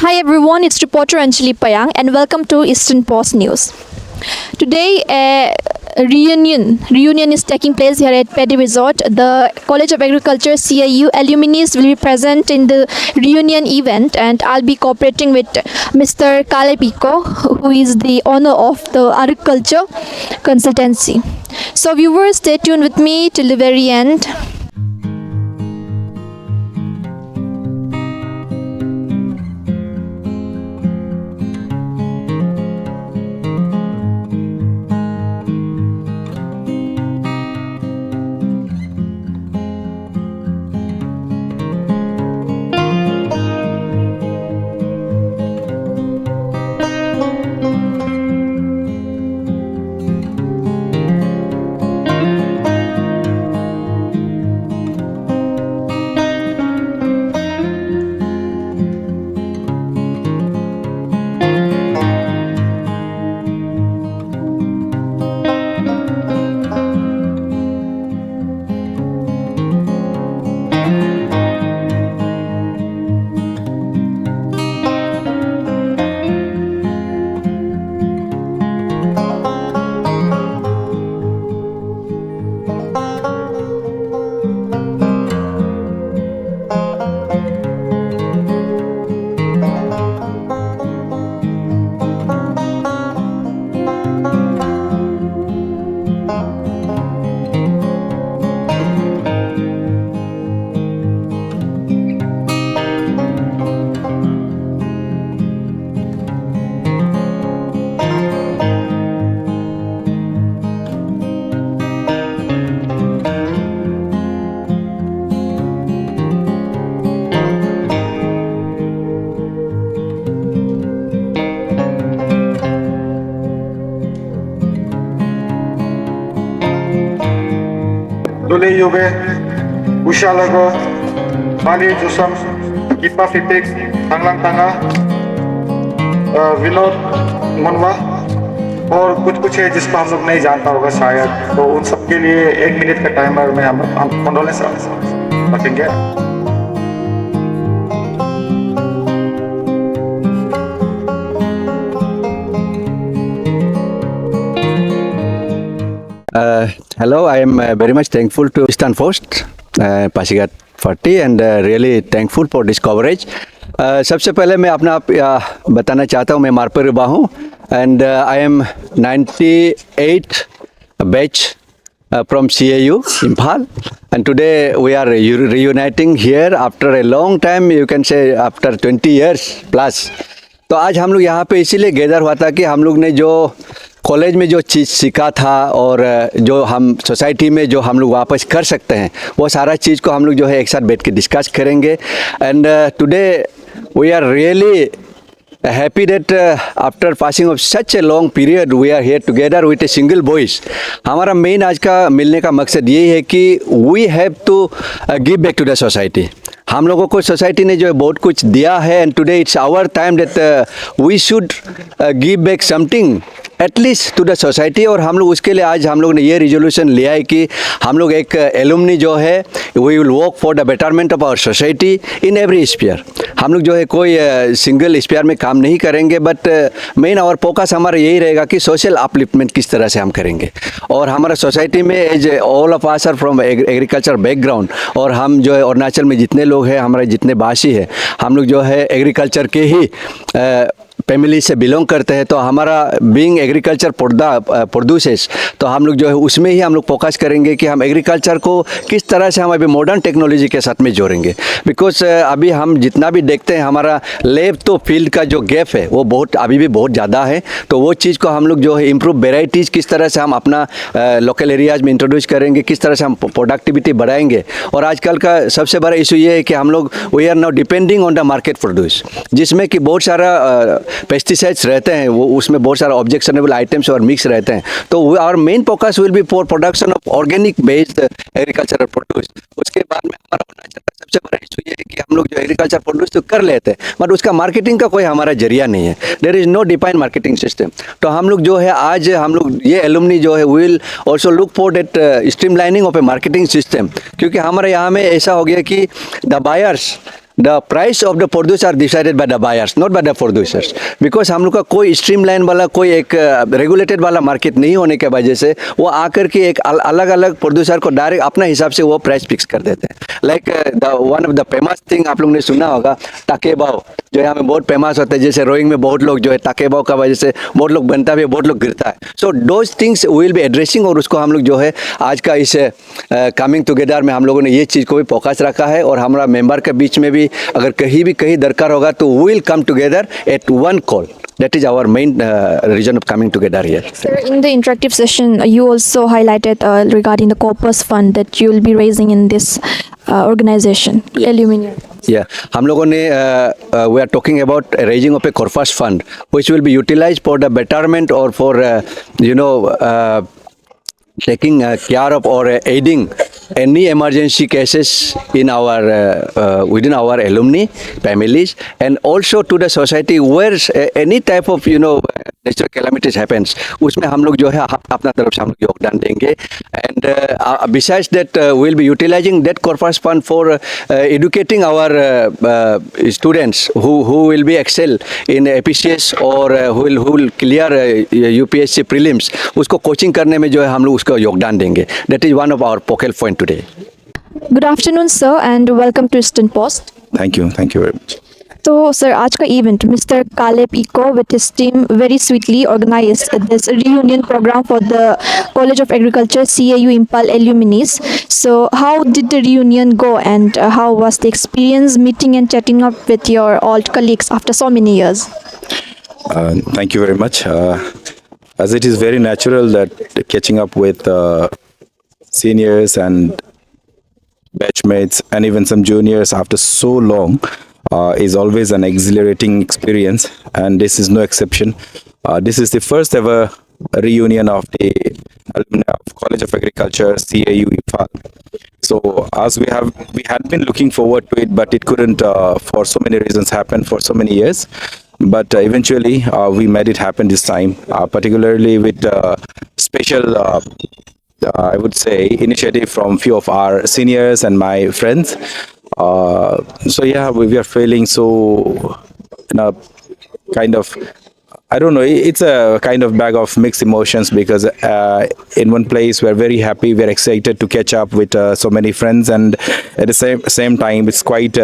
Hi everyone, it's reporter Anjali Payang and welcome to Eastern Post News. Today, a reunion is taking place here at Paddy Resort. The College of Agriculture CIU alumni will be present in the reunion event, and I'll be cooperating with Mr. Kale Pico, who is the owner of the agriculture consultancy. So viewers, stay tuned with me till the very end. Tuli Yuge, Ushalago, Bali Jusam, Kipa Fipix, Tanglang Tanga, Vinod मनवा और कुछ है जिसको हम लोग नहीं जानता होगा शायद, तो उन सब के लिए 1 मिनट का टाइमर में हम कंडोलेंस रखेंगे. Hello, I am very much thankful to Eastern Post, Pasigat 40 and really thankful for this coverage. सबसे पहले मैं अपना आप बताना चाहता हूँ, मैं मारपर युवा हूँ and I am 98 batch from CAU Imphal, and today we are reuniting here after a long time, you can say after 20 years plus. तो आज हम लोग यहाँ पे इसीलिए गैदर हुआ था कि हम लोग ने जो कॉलेज में जो चीज़ सीखा था और जो हम सोसाइटी में जो हम लोग वापस कर सकते हैं, वो सारा चीज़ को हम लोग जो है एक साथ बैठ के डिस्कस करेंगे. And today we are really happy that after passing of such a long period we are here together with a single voice. हमारा मेन आज का मिलने का मकसद यही है कि we have to give back to the society. हम लोगों को सोसाइटी ने जो है बहुत कुछ दिया है, and today it's our time that we should give back something at least to the society. और हम लोग उसके लिए आज हम लोग ने ये रिजोल्यूशन लिया है कि हम लोग एक एलुमनी जो है we will work for the betterment of our society in every sphere. हम लोग जो है कोई सिंगल स्फीयर में काम नहीं करेंगे, बट मेन और फोकस हमारा यही रहेगा कि सोशल अपलिफ्टमेंट किस तरह से हम करेंगे. और हमारा सोसाइटी में as all of us are from agriculture background, और हम जो है अरुणाचल में जितने लोग हैं, हमारे जितने भाषी हैं, हम लोग जो है एग्रीकल्चर के ही फैमिली से बिलोंग करते हैं. तो हमारा बीइंग एग्रीकल्चर प्रोड्यूसेस, तो हम लोग जो है उसमें ही हम लोग फोकस करेंगे कि हम एग्रीकल्चर को किस तरह से हम अभी मॉडर्न टेक्नोलॉजी के साथ में जोड़ेंगे. बिकॉज अभी हम जितना भी देखते हैं हमारा लैब तो फील्ड का जो गैप है वो बहुत अभी भी बहुत ज़्यादा है. तो वो चीज़ को हम लोग जो है इम्प्रूव वेराइटीज़ किस तरह से हम अपना लोकल एरियाज़ में इंट्रोड्यूस करेंगे, किस तरह से हम प्रोडक्टिविटी बढ़ाएंगे. और आजकल का सबसे बड़ा इशू ये है कि हम लोग we are now depending on the market produce, जिसमें कि बहुत सारा पेस्टिसाइड्स रहते हैं, वो उसमें बहुत सारे ऑब्जेक्शनेबल आइटम्स और मिक्स रहते हैं. तो our main focus will be for production of organic based agricultural produce. उसके बाद में हमारा सबसे बड़ा इशू ये है कि हम लोग जो एग्रीकल्चर प्रोड्यूस तो कर लेते हैं, बट उसका मार्केटिंग का कोई हमारा जरिया नहीं है. There is no defined marketing system. तो हम लोग जो है आज हम लोग ये एलुमनी जो है will also look for that streamlining of A marketing system. क्योंकि हमारे यहाँ में ऐसा हो गया कि the buyers the price of the produce are decided by the buyers, not by the producers. Because हम लोग का कोई स्ट्रीमलाइन वाला कोई एक रेगुलेटेड वाला मार्केट नहीं होने के वजह से वो आकर के एक अलग अलग प्रोड्यूसर को डायरेक्ट अपने हिसाब से वो प्राइस फिक्स कर देते हैं. Like one of the famous thing आप लोग ने सुना होगा टाकेबाव, जो यहाँ में बहुत फेमस होता है. जैसे रोइंग में बहुत लोग जो है टाकेबाव का वजह से बहुत लोग बनता भी है, बहुत लोग गिरता है. So those things will be addressing, और उसको हम लोग जो है आज का इस कमिंग टुगेदर में हम लोगों ने ये चीज़ को भी फोकस रखा है. और हमारा मेंबर के बीच में भी अगर कहीं दरकार होगा तो will come together at one call. That is our main reason of coming together here. Sir, in the interactive session, you also highlighted regarding the corpus fund that you will be raising in this organization, Aluminium. Yeah, हम लोगों ने we are talking about raising of a corpus fund which will be utilized for the betterment or for taking care of or aiding any emergency cases in our within our alumni families, and also to the society where any type of natural calamities happens, उसमें हम लोग जो है अपना तरफ से हम लोग योगदान देंगे. And besides that we'll be utilizing that corpus fund for educating our students who will be excel in APCS or who will clear UPSC prelims, उसको कोचिंग करने में जो है हम लोग उसका योगदान देंगे. That is one of our focal point today. Good afternoon, sir, and welcome to Eastern Post. Thank you very much. तो सर आज का event mister Caleb Eko with his team very sweetly organize this reunion program for the college of agriculture CAU Impal alumnis. So how did the reunion go, and how was the experience meeting and chatting up with your old colleagues after so many years? Thank you very much. As it is very natural that catching up with seniors and batchmates and even some juniors after so long is always an exhilarating experience, and this is no exception. This is the first ever reunion of the alumni of College of Agriculture CAU Impal. So as we had been looking forward to it, but it couldn't for so many reasons happen for so many years. But eventually we made it happen this time, particularly with special I would say initiative from few of our seniors and my friends. So yeah, we are feeling so kind of, I don't know, it's a kind of bag of mixed emotions, because in one place we're very happy, we're excited to catch up with so many friends, and at the same time it's quite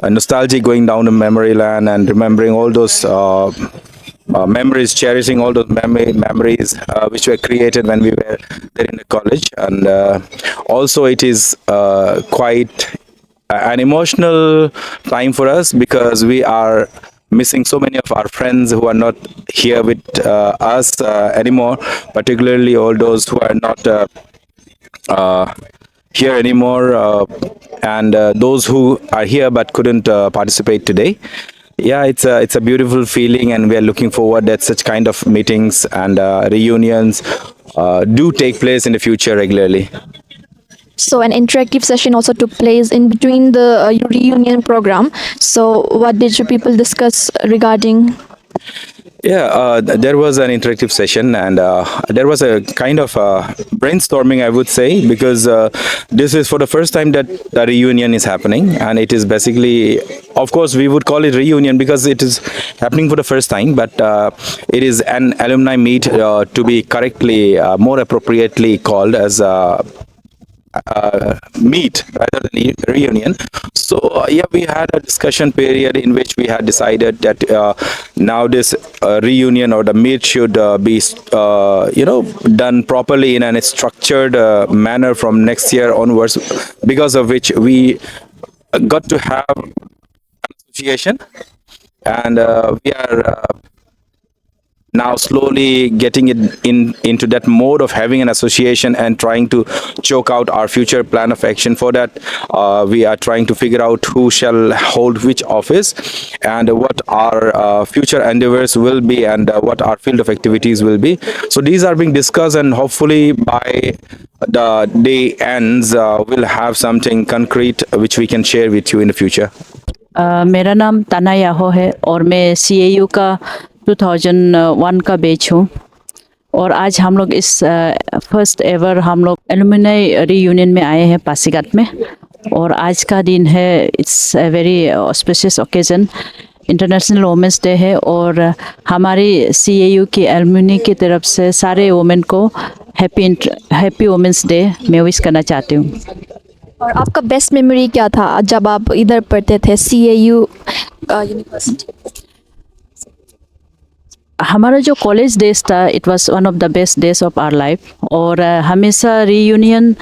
nostalgic going down to memory lane and remembering all those memories, cherishing all those memories which were created when we were there in the college. And also it is quite an emotional time for us, because we are missing so many of our friends who are not here with us anymore, particularly all those who are not here anymore, and those who are here but couldn't participate today. Yeah, it's a beautiful feeling, and we are looking forward that such kind of meetings and reunions do take place in the future regularly. So an interactive session also took place in between the reunion program. So what did you people discuss regarding? Yeah, there was an interactive session, and there was a kind of brainstorming, I would say, because this is for the first time that the reunion is happening, and it is basically, of course, we would call it reunion because it is happening for the first time, but it is an alumni meet to be correctly, more appropriately called as meet rather than reunion. So yeah, we had a discussion period in which we had decided that now this reunion or the meet should be done properly in a structured manner from next year onwards, because of which we got to have an association, and we are now slowly getting it into that mode of having an association and trying to choke out our future plan of action. For that, we are trying to figure out who shall hold which office, and what our future endeavors will be, and what our field of activities will be. So these are being discussed, and hopefully by the day ends, we'll have something concrete which we can share with you in the future. मेरा नाम ताना Yahoo है और मैं CAU का 2001 का batch हूँ, और आज हम लोग इस फर्स्ट एवर हम लोग एलुमनाई रीयूनियन में आए हैं पासीघाट में। और आज का दिन है, it's a very auspicious occasion, international women's day है। और हमारी CAU की एलुमनी की तरफ से सारे वुमेन को हैप्पी वुमेंस डे मैं विश करना चाहती हूँ। और आपका बेस्ट मेमोरी क्या था जब आप इधर पढ़ते थे CAU यूनिवर्सिटी? हमारा जो कॉलेज डेज था, it was one of the best days of our life. और हमेशा रीयूनियन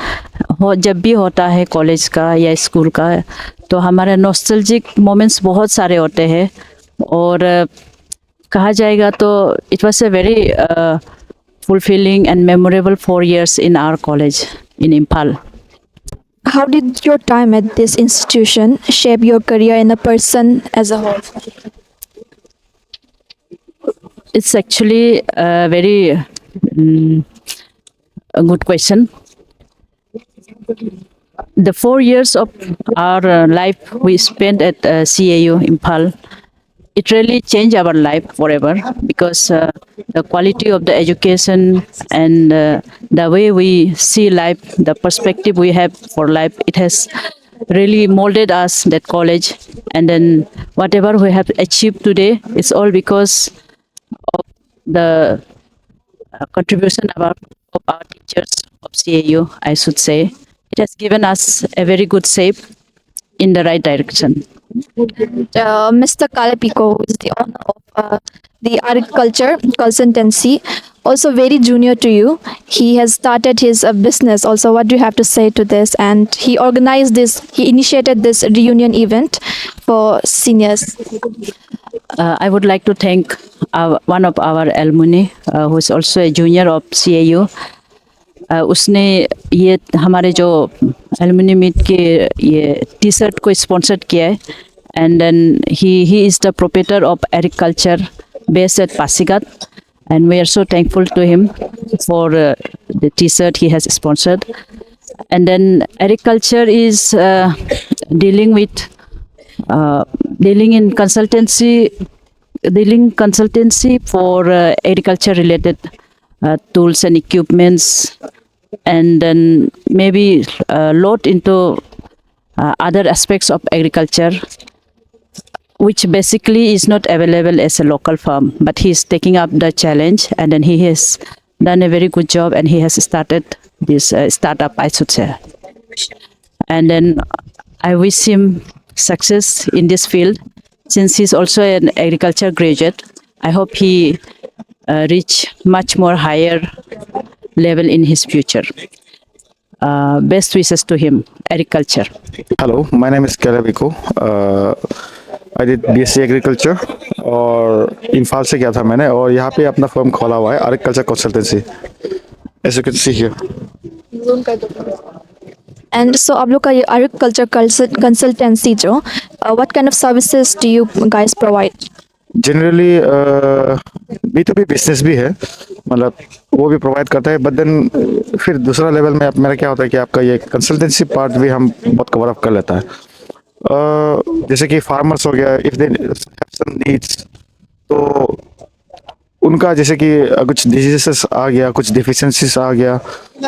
जब भी होता है कॉलेज का या स्कूल का, तो हमारे नॉस्टैल्जिक मोमेंट्स बहुत सारे होते हैं। और कहा जाएगा तो it was a very fulfilling and memorable 4 years in our college in Impal. How did your time at this institution shape your career in a person as a whole? It's actually a very a good question. The 4 years of our life we spent at CAU Impal, it really changed our life forever, because the quality of the education and the way we see life, the perspective we have for life, it has really molded us, that college. And then whatever we have achieved today, it's all because of the contribution of our teachers of CAU, I should say. It has given us a very good shape in the right direction. Mr. Kalapico, who is the owner of the agriculture consultancy, also very junior to you. He has started his business also. What do you have to say to this? And he organized this, he initiated this reunion event for seniors. I would like to thank one of our alumni, who is also a junior of CAU. उसने ये हमारे जो alumni meet के ये T-shirt को sponsor किया है। And then he is the proprietor of agriculture based at Pasighat, and we are so thankful to him for the T-shirt he has sponsored. And then agriculture is dealing consultancy for agriculture related tools and equipments, and then maybe lot into other aspects of agriculture, which basically is not available as a local firm. But he is taking up the challenge, and then he has done a very good job, and he has started this startup, I should say. And then I wish him success in this field, since he's also an agriculture graduate. I hope he reach much more higher level in his future. Best wishes to him, agriculture. Hello, my name is Kalabiko. I did BSc Agriculture और इम्फाल से किया था मैंने, और यहाँ पे अपना firm खोला हुआ है, agriculture consultancy, as you can see here. And so आप लोग का ये agriculture consultancy जो what kind of services do you guys provide? Generally B2B business भी है, मतलब वो भी प्रोवाइड करता है, बट देन फिर दूसरा लेवल में मेरा क्या होता है कि आपका ये कंसल्टेंसी पार्ट भी हम बहुत कवर अप कर लेता है। जैसे कि फार्मर्स हो गया, if they have some needs, तो उनका जैसे कि कुछ डिजीजेस आ गया, कुछ डिफिशियंसीज आ गया,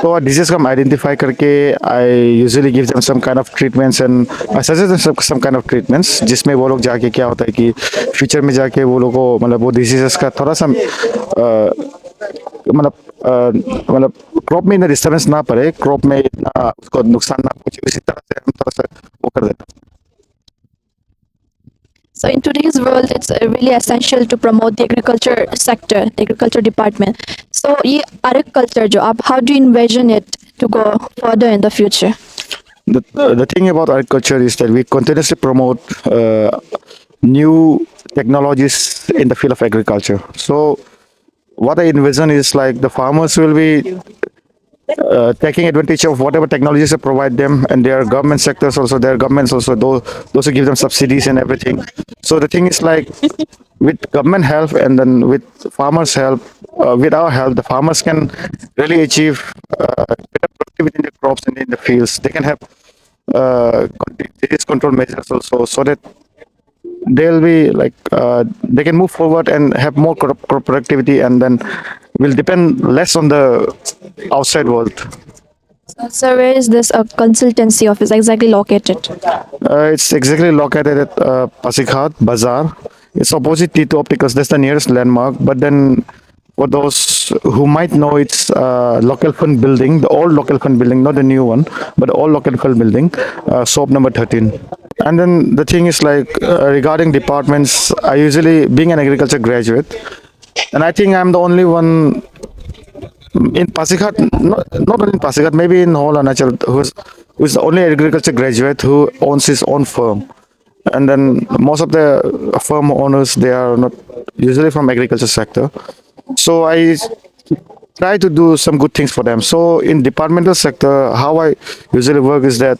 तो डिजीज को हम आइडेंटिफाई करके I usually give them some kind of treatments and I suggest some kind of treatments, जिसमें वो लोग जाके क्या होता है कि फ्यूचर में जाके वो लोग को मतलब वो डिजीजेस का थोड़ा सा मतलब क्रॉप में इतना डिस्टर्बेंस ना पड़े, क्रॉप में इतना उसको नुकसान ना पहुंचे, इसी तरह से हम थोड़ा सा वो कर देते हैं। So in today's world, it's really essential to promote the agriculture sector, the agriculture department. So ये agriculture जो आप, how do you envision it to go further in the future? The thing about agriculture is that we continuously promote new technologies in the field of agriculture. So what I envision is like the farmers will be taking advantage of whatever technologies they provide them, and their government sectors also, their governments also, those who give them subsidies and everything. So the thing is like with government help and then with farmers help, with our help, the farmers can really achieve better productivity in the crops and in the fields. They can have disease control measures also, so that they'll be like they can move forward and have more crop productivity, and then will depend less on the outside world. Sir, where is this consultancy office exactly located? It's exactly located at Pasighat Bazaar. It's opposite T2 Opticals. That's the nearest landmark. But then, for those who might know, it's local fund building, the old local fund building, not the new one, but the old local fund building, shop number 13. And then the thing is like regarding departments, I usually, being an agriculture graduate, and I think I'm the only one in Pasighat, not only in Pasighat, maybe in whole Arunachal, who's the only agriculture graduate who owns his own firm. And then most of the firm owners, they are not usually from agriculture sector. So I try to do some good things for them. So in departmental sector, how I usually work is that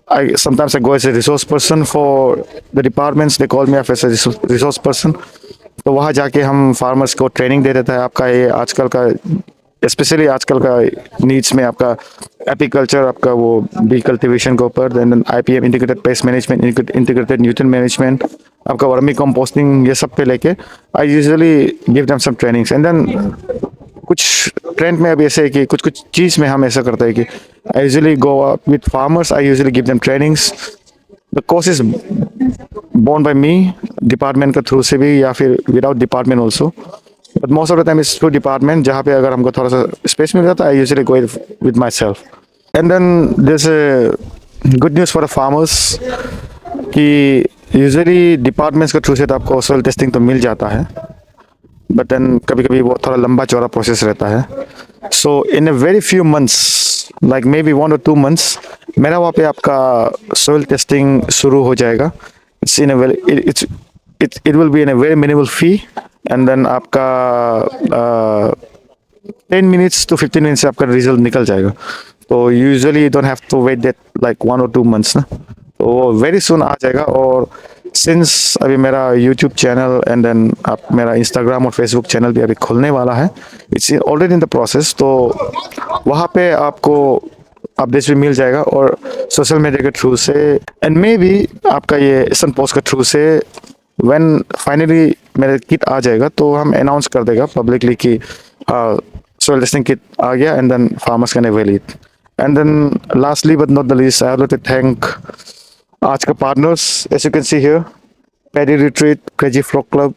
I sometimes I go as a resource person for the departments. They call me up as a resource person. तो वहाँ जाके हम farmers को training दे देता है आपका ये आजकल का स्पेशली आजकल का नीड्स में आपका एपीकल्चर आपका वो बी कल्टिवेशन के ऊपर then IPM integrated pest management integrated nutrient management आपका वर्मी कंपोस्टिंग ये सब पे लेके I usually give them some trainings and then कुछ ट्रेंड में अब ऐसे है कि कुछ कुछ चीज़ में हम ऐसा करते हैं कि आई usually go with farmers I usually give them trainings the course is born by me department का थ्रू से भी या फिर without department also but most of the time is through department जहाँ पे अगर हमको थोड़ा सा स्पेस मिल जाता है I usually go with myself and then this good news for the farmers कि यूजुअली डिपार्टमेंट्स के थ्रू से तो आपको सॉइल टेस्टिंग तो मिल जाता है बट देन कभी कभी वो थोड़ा लंबा चौड़ा प्रोसेस रहता है so in a very few months like maybe 1 or 2 months मेरा वहाँ पे आपका सॉइल टेस्टिंग शुरू हो जाएगा it's in a very it will be in a very minimal fee and then आपका 10 minutes to 15 minutes से आपका रिजल्ट निकल जाएगा तो usually don't have to wait that like 1 or 2 months ना तो वो वेरी सुन आ जाएगा और सिंस अभी मेरा यूट्यूब चैनल एंड देन आप मेरा इंस्टाग्राम और फेसबुक चैनल भी अभी खुलने वाला है it's already in the process तो वहाँ पे आपको अपडेट्स भी मिल जाएगा और सोशल मीडिया के थ्रू से एंड मे भी आपका ये ईस्टर्न पोस्ट के थ्रू से व्हेन फाइनली मेरा किट आ जाएगा तो हम अनाउंस कर देगा पब्लिकली कि सोइल टेस्टिंग किट आ गया and then farmers can avail it and then lastly but not the least I have to thank आज का partners as you can see here paddy retreat crazy flock club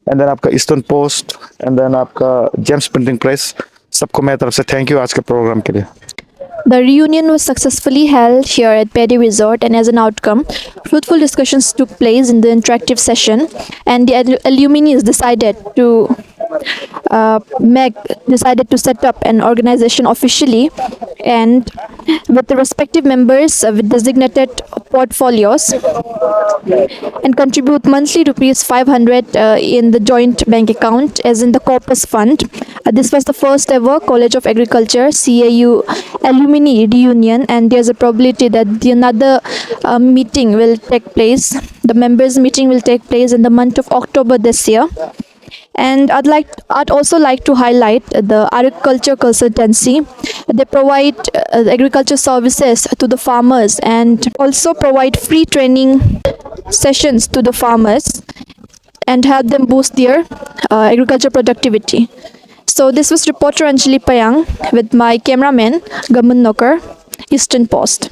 and then आपका eastern post and then आपका James printing press सबको मेरी तरफ से thank you आज के प्रोग्राम के लिए The reunion was successfully held here at Paddy Resort, and as an outcome, fruitful discussions took place in the interactive session, and the alumni decided to decided to set up an organization officially, and with the respective members with designated portfolios, and contribute monthly rupees 500 in the joint bank account as in the corpus fund. This was the first ever College of Agriculture CAU alumni reunion, and there's a probability that another meeting will take place. The members meeting will take place in the month of October this year. And I'd also like to highlight the agriculture consultancy. They provide agriculture services to the farmers and also provide free training sessions to the farmers and help them boost their agriculture productivity. So this was reporter Anjali Payang with my cameraman Gamun Nokar, Eastern Post.